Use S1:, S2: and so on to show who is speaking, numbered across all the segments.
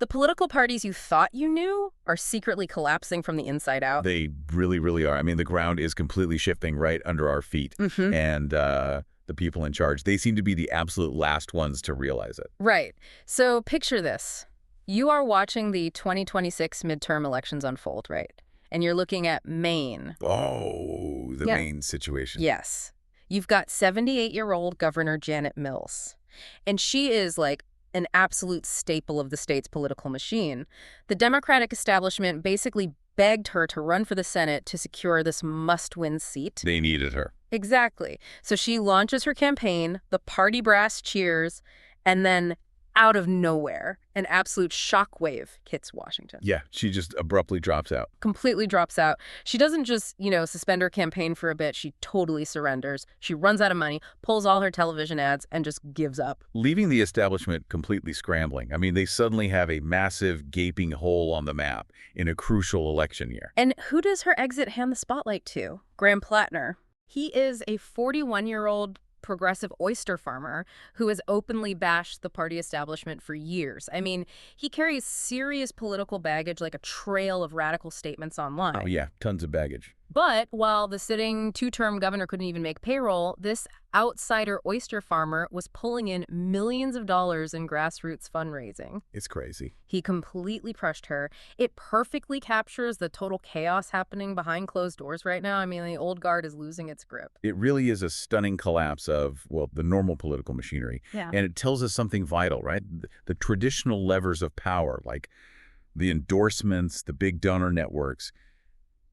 S1: The political parties you thought you knew are secretly collapsing from the inside out.
S2: They really, really are. I mean, the ground is completely shifting right under our feet. And the people in charge, they seem to be the absolute last ones to realize it.
S1: Right. So picture this. You are watching the 2026 midterm elections unfold, right? And you're looking at Maine.
S2: Oh, the Maine situation.
S1: Yes. You've got 78-year-old Governor Janet Mills. And she is like an absolute staple of the state's political machine. The Democratic establishment basically begged her to run for the Senate to secure this must-win seat.
S2: They needed her.
S1: Exactly. So she launches her campaign, the party brass cheers, and then out of nowhere, an absolute shockwave hits Washington.
S2: Yeah, she just abruptly drops out.
S1: Completely drops out. She doesn't just, suspend her campaign for a bit. She totally surrenders. She runs out of money, pulls all her television ads, and just gives up.
S2: Leaving the establishment completely scrambling. I mean, they suddenly have a massive gaping hole on the map in a crucial election year.
S1: And who does her exit hand the spotlight to? Graham Platner. He is a 41-year-old progressive oyster farmer who has openly bashed the party establishment for years. I mean, he carries serious political baggage, like a trail of radical statements online.
S2: Oh, yeah, tons of baggage.
S1: But while the sitting two-term governor couldn't even make payroll, this outsider oyster farmer was pulling in millions of dollars in grassroots fundraising.
S2: It's crazy.
S1: He completely crushed her. It perfectly captures the total chaos happening behind closed doors right now. I mean, the old guard is losing its grip.
S2: It really is a stunning collapse of, well, the normal political machinery.
S1: Yeah.
S2: And it tells us something vital, right? The traditional levers of power, like the endorsements, the big donor networks,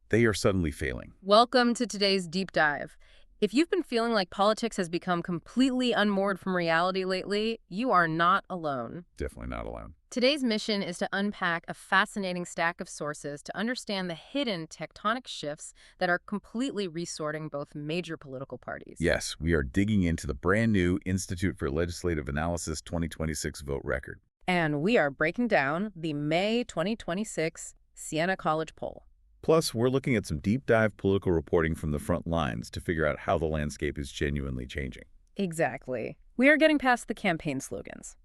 S2: they are suddenly failing.
S1: Welcome to today's deep dive. If you've been feeling like politics has become completely unmoored from reality lately, you are not alone.
S2: Definitely not alone.
S1: Today's mission is to unpack a fascinating stack of sources to understand the hidden tectonic shifts that are completely resorting both major political parties.
S2: Yes, we are digging into the brand new Institute for Legislative Analysis 2026 vote record.
S1: And we are breaking down the May 2026 Siena College poll.
S2: Plus, we're looking at some deep dive political reporting from the front lines to figure out how the landscape is genuinely changing.
S1: Exactly. We are getting past the campaign slogans.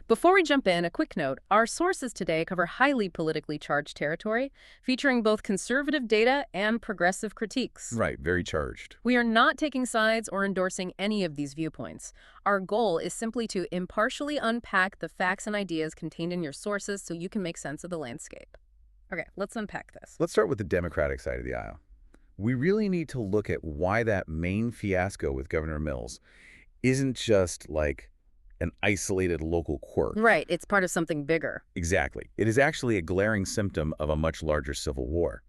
S1: Before we jump in, a quick note. Our sources today cover highly politically charged territory, featuring both conservative data and progressive critiques.
S2: Right, very charged.
S1: We are not taking sides or endorsing any of these viewpoints. Our goal is simply to impartially unpack the facts and ideas contained in your sources so you can make sense of the landscape. Okay, let's unpack this.
S2: Let's start with the Democratic side of the aisle. We really need to look at why that Maine fiasco with Governor Mills isn't just like an isolated local quirk.
S1: Right, it's part of something bigger.
S2: Exactly. It is actually a glaring symptom of a much larger civil war.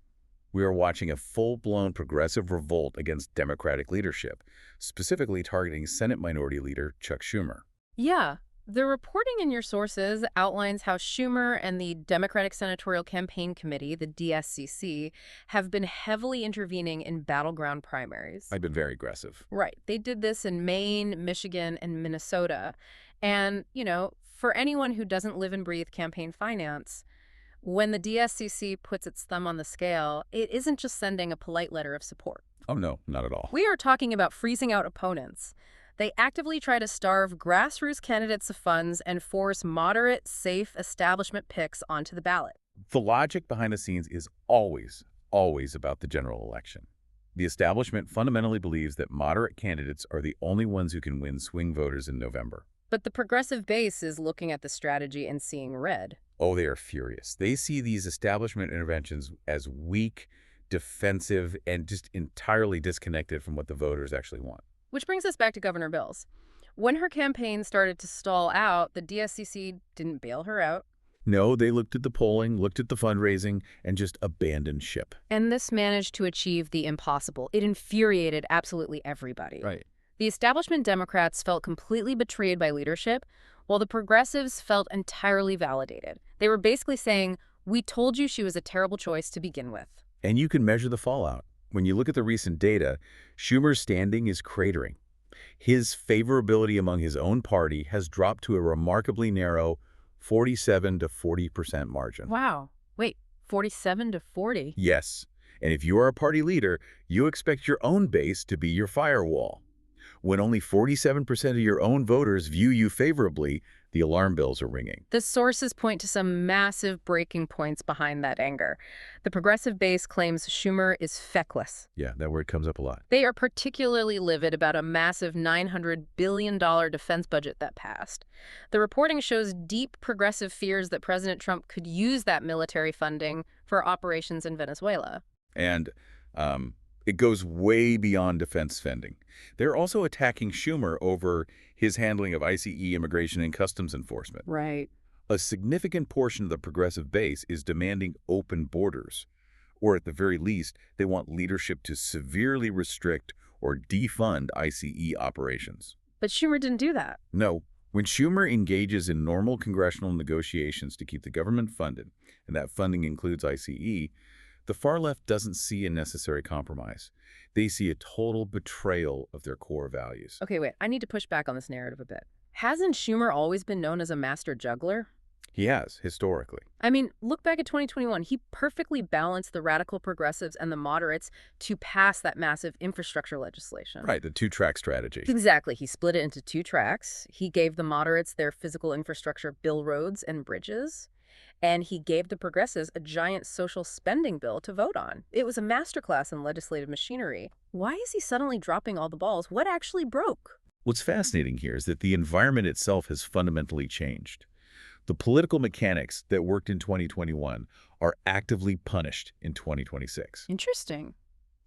S2: We are watching a full-blown progressive revolt against Democratic leadership, specifically targeting Senate Minority Leader Chuck Schumer.
S1: Yeah. The reporting in your sources outlines how Schumer and the Democratic Senatorial Campaign Committee, the DSCC, have been heavily intervening in battleground primaries.
S2: I've been very aggressive.
S1: Right. They did this in Maine, Michigan, and Minnesota. And, for anyone who doesn't live and breathe campaign finance, when the DSCC puts its thumb on the scale, it isn't just sending a polite letter of support.
S2: Oh, no, not at all.
S1: We are talking about freezing out opponents. They actively try to starve grassroots candidates of funds and force moderate, safe establishment picks onto the ballot.
S2: The logic behind the scenes is always about the general election. The establishment fundamentally believes that moderate candidates are the only ones who can win swing voters in November.
S1: But the progressive base is looking at the strategy and seeing red.
S2: Oh, they are furious. They see these establishment interventions as weak, defensive, and just entirely disconnected from what the voters actually want.
S1: Which brings us back to Governor Mills. When her campaign started to stall out, the DSCC didn't bail her out.
S2: No, they looked at the polling, looked at the fundraising, and just abandoned ship.
S1: And this managed to achieve the impossible. It infuriated absolutely everybody.
S2: Right.
S1: The establishment Democrats felt completely betrayed by leadership, while the progressives felt entirely validated. They were basically saying, we told you she was a terrible choice to begin with.
S2: And you can measure the fallout. When you look at the recent data, Schumer's standing is cratering. His favorability among his own party has dropped to a remarkably narrow 47 to 40% margin.
S1: Wow. Wait, 47 to 40?
S2: Yes. And if you are a party leader, you expect your own base to be your firewall. When only 47% of your own voters view you favorably, the alarm bells are ringing.
S1: The sources point to some massive breaking points behind that anger. The progressive base claims Schumer is feckless.
S2: Yeah, that word comes up a lot.
S1: They are particularly livid about a massive $900 billion defense budget that passed. The reporting shows deep progressive fears that President Trump could use that military funding for operations in Venezuela.
S2: And it goes way beyond defense spending. They're also attacking Schumer over his handling of ICE immigration and customs enforcement.
S1: Right.
S2: A significant portion of the progressive base is demanding open borders, or at the very least, they want leadership to severely restrict or defund ICE operations.
S1: But Schumer didn't do that.
S2: No, when Schumer engages in normal congressional negotiations to keep the government funded, and that funding includes ICE, the far left doesn't see a necessary compromise. They see a total betrayal of their core values.
S1: Okay, wait. I need to push back on this narrative a bit. Hasn't Schumer always been known as a master juggler?
S2: He has, historically.
S1: I mean, look back at 2021. He perfectly balanced the radical progressives and the moderates to pass that massive infrastructure legislation.
S2: Right, the two-track strategy.
S1: Exactly. He split it into two tracks. He gave the moderates their physical infrastructure bill roads and bridges. And he gave the progressives a giant social spending bill to vote on. It was a masterclass in legislative machinery. Why is he suddenly dropping all the balls? What actually broke?
S2: What's fascinating here is that the environment itself has fundamentally changed. The political mechanics that worked in 2021 are actively punished in 2026.
S1: Interesting.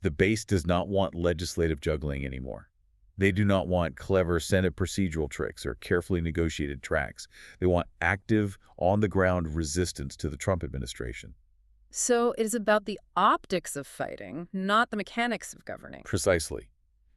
S2: The base does not want legislative juggling anymore. They do not want clever Senate procedural tricks or carefully negotiated tracks. They want active, on-the-ground resistance to the Trump administration.
S1: So it is about the optics of fighting, not the mechanics of governing.
S2: Precisely.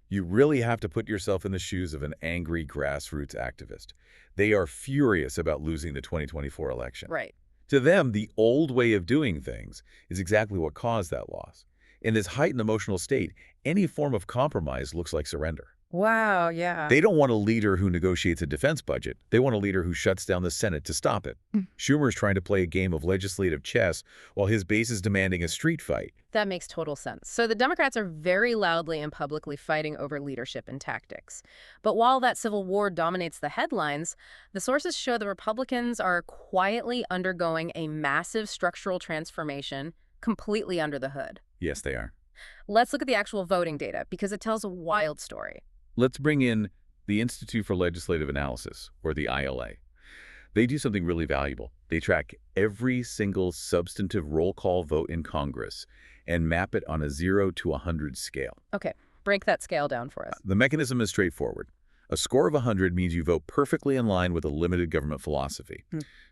S2: You really have to put yourself in the shoes of an angry grassroots activist. They are furious about losing the 2024 election.
S1: Right.
S2: To them, the old way of doing things is exactly what caused that loss. In this heightened emotional state, any form of compromise looks like surrender.
S1: Wow, yeah.
S2: They don't want a leader who negotiates a defense budget. They want a leader who shuts down the Senate to stop it. Schumer's trying to play a game of legislative chess while his base is demanding a street fight.
S1: That makes total sense. So the Democrats are very loudly and publicly fighting over leadership and tactics. But while that civil war dominates the headlines, the sources show the Republicans are quietly undergoing a massive structural transformation completely under the hood.
S2: Yes, they are.
S1: Let's look at the actual voting data because it tells a wild story.
S2: Let's bring in the Institute for Legislative Analysis, or the ILA. They do something really valuable. They track every single substantive roll call vote in Congress and map it on a 0 to 100 scale.
S1: Okay, break that scale down for us.
S2: The mechanism is straightforward. A score of 100 means you vote perfectly in line with a limited government philosophy.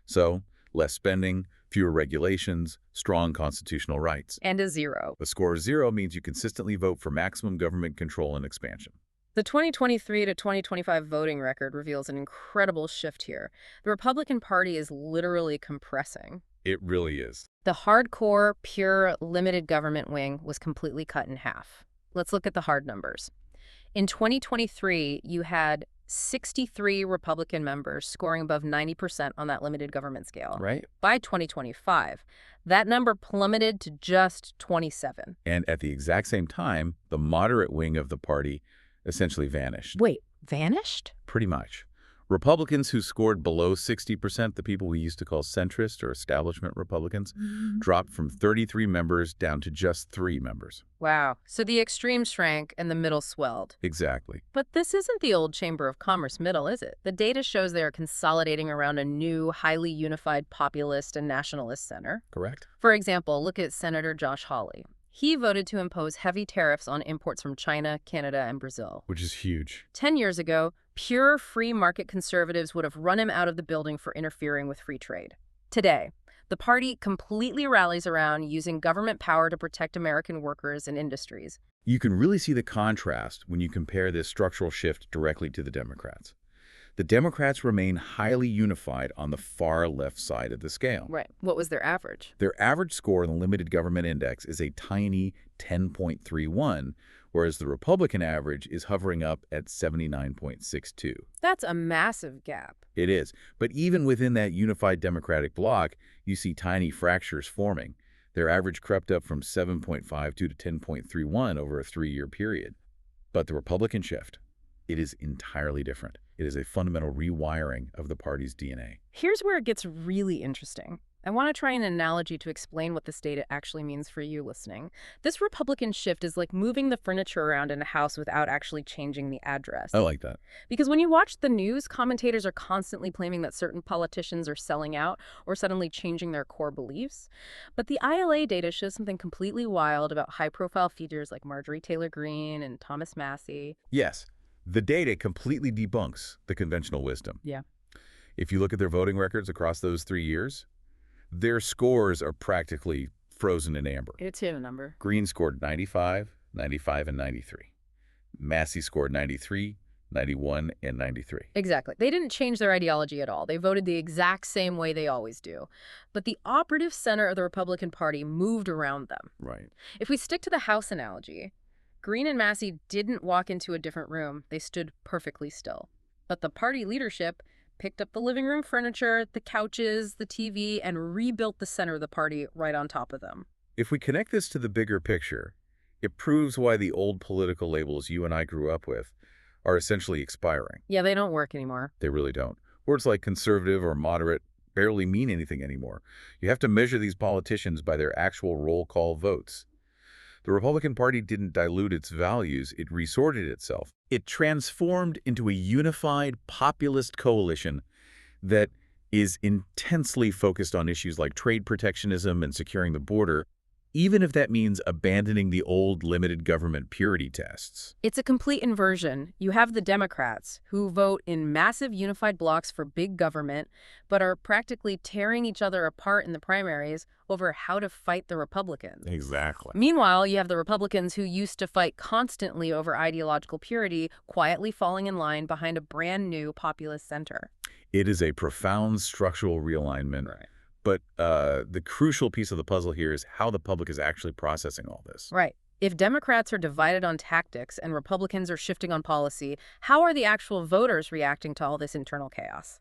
S2: So, less spending, fewer regulations, strong constitutional rights.
S1: And a 0.
S2: A score of 0 means you consistently vote for maximum government control and expansion.
S1: The 2023 to 2025 voting record reveals an incredible shift here. The Republican Party is literally compressing.
S2: It really is.
S1: The hardcore, pure, limited government wing was completely cut in half. Let's look at the hard numbers. In 2023, you had 63 Republican members scoring above 90% on that limited government scale.
S2: Right.
S1: By 2025, that number plummeted to just 27.
S2: And at the exact same time, the moderate wing of the party essentially vanished.
S1: Wait, vanished?
S2: Pretty much. Republicans who scored below 60%, the people we used to call centrist or establishment Republicans, dropped from 33 members down to just 3 members.
S1: Wow. So the extreme shrank and the middle swelled.
S2: Exactly.
S1: But this isn't the old Chamber of Commerce middle, is it? The data shows they are consolidating around a new, highly unified populist and nationalist center.
S2: Correct.
S1: For example, look at Senator Josh Hawley. He voted to impose heavy tariffs on imports from China, Canada, and Brazil.
S2: Which is huge.
S1: 10 years ago, pure free market conservatives would have run him out of the building for interfering with free trade. Today, the party completely rallies around using government power to protect American workers and industries.
S2: You can really see the contrast when you compare this structural shift directly to the Democrats. The Democrats remain highly unified on the far left side of the scale.
S1: Right. What was their average?
S2: Their average score in the limited government index is a tiny 10.31, whereas the Republican average is hovering up at 79.62.
S1: That's a massive gap.
S2: It is. But even within that unified Democratic bloc, you see tiny fractures forming. Their average crept up from 7.52 to 10.31 over a 3-year period. But the Republican shift, It is entirely different. It is a fundamental rewiring of the party's DNA.
S1: Here's where it gets really interesting. I want to try an analogy to explain what this data actually means for you listening. This Republican shift is like moving the furniture around in a house without actually changing the address.
S2: I like that.
S1: Because when you watch the news, commentators are constantly claiming that certain politicians are selling out or suddenly changing their core beliefs. But the ILA data shows something completely wild about high-profile figures like Marjorie Taylor Greene and Thomas Massie.
S2: Yes, the data completely debunks the conventional wisdom.
S1: Yeah.
S2: If you look at their voting records across those 3 years, their scores are practically frozen in amber.
S1: It's a number.
S2: Greene scored 95, 95, and 93. Massey scored 93, 91, and 93.
S1: Exactly. They didn't change their ideology at all. They voted the exact same way they always do. But the operative center of the Republican Party moved around them.
S2: Right.
S1: If we stick to the House analogy, Greene and Massey didn't walk into a different room. They stood perfectly still. But the party leadership picked up the living room furniture, the couches, the TV, and rebuilt the center of the party right on top of them.
S2: If we connect this to the bigger picture, it proves why the old political labels you and I grew up with are essentially expiring.
S1: Yeah, they don't work anymore.
S2: They really don't. Words like conservative or moderate barely mean anything anymore. You have to measure these politicians by their actual roll call votes. The Republican Party didn't dilute its values, it resorted itself. It transformed into a unified populist coalition that is intensely focused on issues like trade protectionism and securing the border, even if that means abandoning the old limited government purity tests.
S1: It's a complete inversion. You have the Democrats, who vote in massive unified blocs for big government, but are practically tearing each other apart in the primaries over how to fight the Republicans.
S2: Exactly.
S1: Meanwhile, you have the Republicans who used to fight constantly over ideological purity, quietly falling in line behind a brand new populist center.
S2: It is a profound structural realignment.
S1: Right.
S2: But the crucial piece of the puzzle here is how the public is actually processing all this.
S1: Right. If Democrats are divided on tactics and Republicans are shifting on policy, how are the actual voters reacting to all this internal chaos?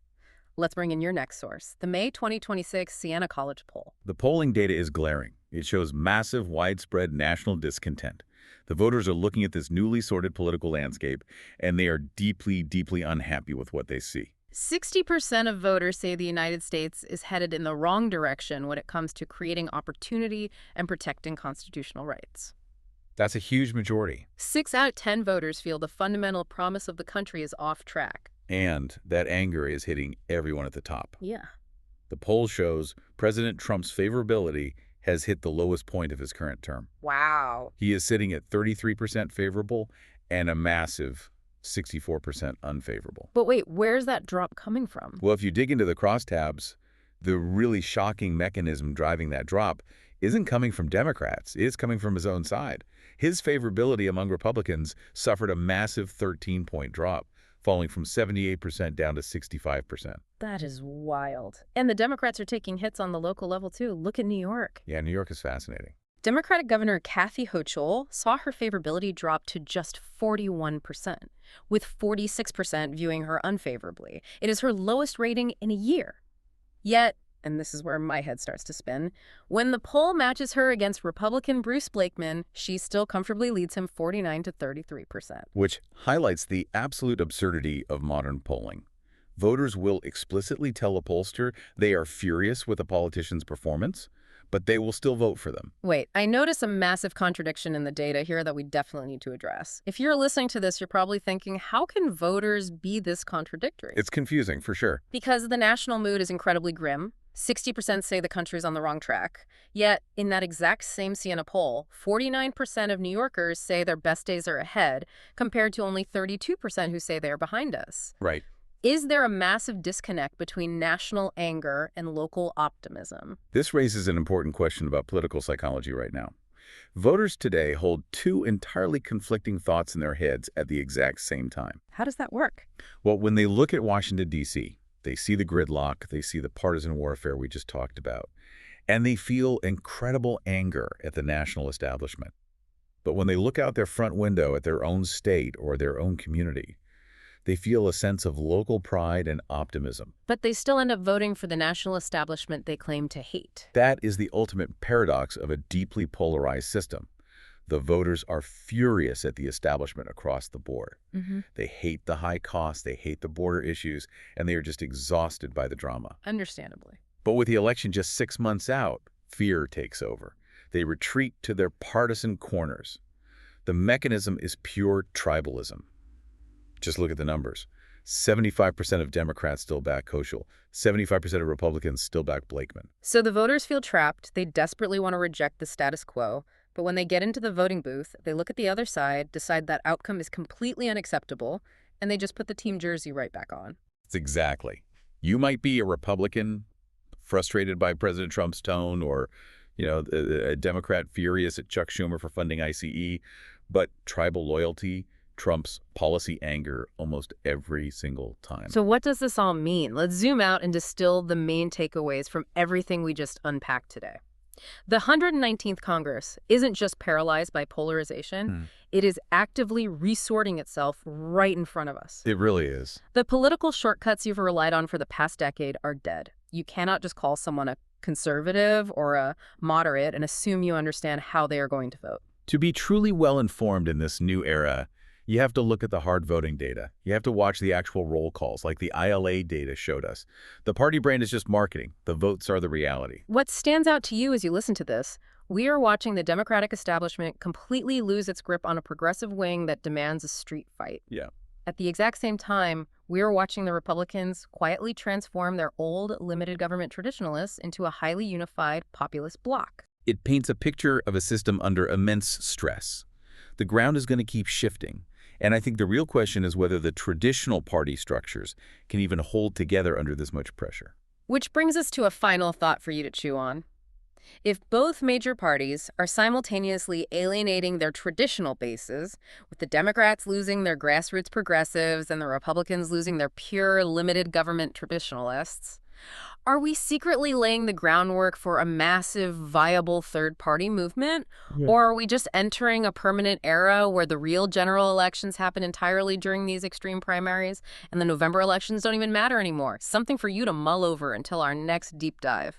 S1: Let's bring in your next source, the May 2026 Siena College poll.
S2: The polling data is glaring. It shows massive, widespread national discontent. The voters are looking at this newly sorted political landscape, and they are deeply, deeply unhappy with what they see.
S1: 60% of voters say the United States is headed in the wrong direction when it comes to creating opportunity and protecting constitutional rights.
S2: That's a huge majority.
S1: 6 out of 10 voters feel the fundamental promise of the country is off track.
S2: And that anger is hitting everyone at the top.
S1: Yeah.
S2: The poll shows President Trump's favorability has hit the lowest point of his current term.
S1: Wow.
S2: He is sitting at 33% favorable and a massive 64% unfavorable.
S1: But wait, where's that drop coming from?
S2: Well, if you dig into the crosstabs, the really shocking mechanism driving that drop isn't coming from Democrats. It's coming from his own side. His favorability among Republicans suffered a massive 13-point drop, falling from 78% down to 65%.
S1: That is wild. And the Democrats are taking hits on the local level, too. Look at New York.
S2: Yeah, New York is fascinating.
S1: Democratic Governor Kathy Hochul saw her favorability drop to just 41%, with 46% viewing her unfavorably. It is her lowest rating in a year. Yet, and this is where my head starts to spin, when the poll matches her against Republican Bruce Blakeman, she still comfortably leads him 49% to 33%.
S2: Which highlights the absolute absurdity of modern polling. Voters will explicitly tell a pollster they are furious with a politician's performance, but they will still vote for them.
S1: Wait, I notice a massive contradiction in the data here that we definitely need to address. If you're listening to this, you're probably thinking, how can voters be this contradictory?
S2: It's confusing, for sure.
S1: Because the national mood is incredibly grim. 60% say the country's on the wrong track. Yet, in that exact same Siena poll, 49% of New Yorkers say their best days are ahead, compared to only 32% who say they are behind us.
S2: Right.
S1: Is there a massive disconnect between national anger and local optimism?
S2: This raises an important question about political psychology right now. Voters today hold two entirely conflicting thoughts in their heads at the exact same time.
S1: How does that work?
S2: Well, when they look at Washington, D.C., they see the gridlock, they see the partisan warfare we just talked about, and they feel incredible anger at the national establishment. But when they look out their front window at their own state or their own community, they feel a sense of local pride and optimism.
S1: But they still end up voting for the national establishment they claim to hate.
S2: That is the ultimate paradox of a deeply polarized system. The voters are furious at the establishment across the board.
S1: Mm-hmm.
S2: They hate the high costs, they hate the border issues, and they are just exhausted by the drama.
S1: Understandably.
S2: But with the election just 6 months out, fear takes over. They retreat to their partisan corners. The mechanism is pure tribalism. Just look at the numbers. 75% of Democrats still back Koschel. 75% of Republicans still back Blakeman.
S1: So the voters feel trapped. They desperately want to reject the status quo. But when they get into the voting booth, they look at the other side, decide that outcome is completely unacceptable, and they just put the team jersey right back on.
S2: It's exactly. You might be a Republican frustrated by President Trump's tone, or a Democrat furious at Chuck Schumer for funding ICE, but tribal loyalty trumps policy anger almost every single time.
S1: So what does this all mean? Let's zoom out and distill the main takeaways from everything we just unpacked today. The 119th Congress isn't just paralyzed by polarization. It is actively resorting itself right in front of us.
S2: It really is.
S1: The political shortcuts you've relied on for the past decade are dead. You cannot just call someone a conservative or a moderate and assume you understand how they are going to vote.
S2: To be truly well-informed in this new era, you have to look at the hard voting data. You have to watch the actual roll calls, like the ILA data showed us. The party brand is just marketing. The votes are the reality.
S1: What stands out to you as you listen to this? We are watching the Democratic establishment completely lose its grip on a progressive wing that demands a street fight.
S2: Yeah.
S1: At the exact same time, we are watching the Republicans quietly transform their old limited government traditionalists into a highly unified populist bloc.
S2: It paints a picture of a system under immense stress. The ground is going to keep shifting. And I think the real question is whether the traditional party structures can even hold together under this much pressure.
S1: Which brings us to a final thought for you to chew on. If both major parties are simultaneously alienating their traditional bases, with the Democrats losing their grassroots progressives and the Republicans losing their pure limited government traditionalists, are we secretly laying the groundwork for a massive, viable third-party movement? Yeah. Or are we just entering a permanent era where the real general elections happen entirely during these extreme primaries and the November elections don't even matter anymore? Something for you to mull over until our next deep dive.